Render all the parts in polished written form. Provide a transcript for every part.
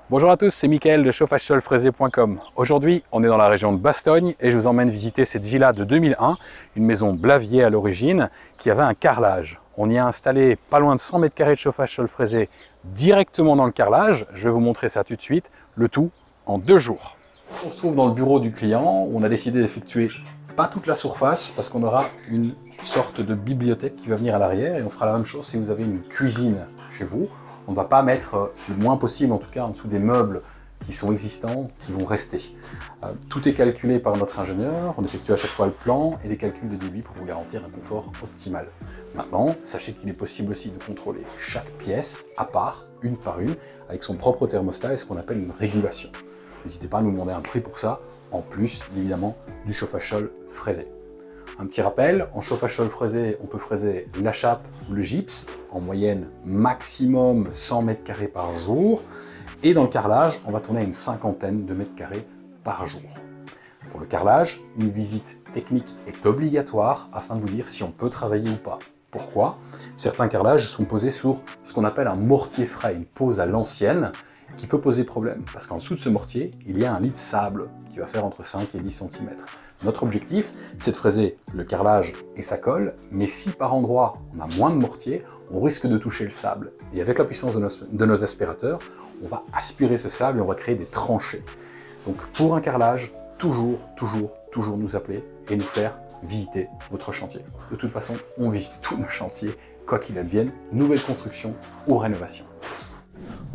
Bonjour à tous, c'est Mickaël de chauffagesolfraisé.com. Aujourd'hui, on est dans la région de Bastogne et je vous emmène visiter cette villa de 2001, une maison Blavier à l'origine, qui avait un carrelage. On y a installé pas loin de 100 mètres carrés de chauffage sol fraisé directement dans le carrelage. Je vais vous montrer ça tout de suite, le tout en 2 jours. On se trouve dans le bureau du client où on a décidé d'effectuer pas toute la surface parce qu'on aura une sorte de bibliothèque qui va venir à l'arrière et on fera la même chose si vous avez une cuisine chez vous. On ne va pas mettre le moins possible, en tout cas en dessous des meubles qui sont existants, qui vont rester. Tout est calculé par notre ingénieur, on effectue à chaque fois le plan et les calculs de débit pour vous garantir un confort optimal. Maintenant, sachez qu'il est possible aussi de contrôler chaque pièce à part, une par une, avec son propre thermostat et ce qu'on appelle une régulation. N'hésitez pas à nous demander un prix pour ça, en plus évidemment du chauffage sol fraisé. Un petit rappel, en chauffage sol fraisé, on peut fraiser la chape ou le gypse, en moyenne maximum 100 mètres carrés par jour. Et dans le carrelage, on va tourner à une 50aine de mètres carrés par jour. Pour le carrelage, une visite technique est obligatoire afin de vous dire si on peut travailler ou pas. Pourquoi? Certains carrelages sont posés sur ce qu'on appelle un mortier frais, une pose à l'ancienne, qui peut poser problème. Parce qu'en dessous de ce mortier, il y a un lit de sable qui va faire entre 5 et 10 cm. Notre objectif, c'est de fraiser le carrelage et sa colle, mais si par endroit on a moins de mortier, on risque de toucher le sable. Et avec la puissance de nos aspirateurs, on va aspirer ce sable et on va créer des tranchées. Donc pour un carrelage, toujours nous appeler et nous faire visiter votre chantier. De toute façon, on visite tous nos chantiers, quoi qu'il advienne, nouvelle construction ou rénovation.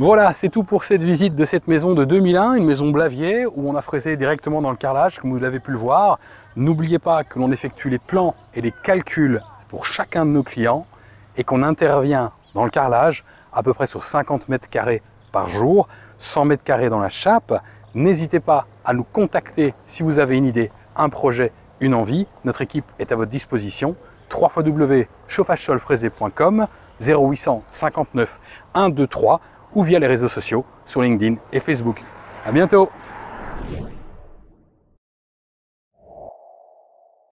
Voilà, c'est tout pour cette visite de cette maison de 2001, une maison Blavier où on a fraisé directement dans le carrelage, comme vous l'avez pu le voir. N'oubliez pas que l'on effectue les plans et les calculs pour chacun de nos clients et qu'on intervient dans le carrelage à peu près sur 50 mètres carrés par jour, 100 mètres carrés dans la chape. N'hésitez pas à nous contacter si vous avez une idée, un projet, une envie. Notre équipe est à votre disposition. www.chauffagesolfraisé.com 0800 59 123 ou via les réseaux sociaux sur LinkedIn et Facebook. À bientôt!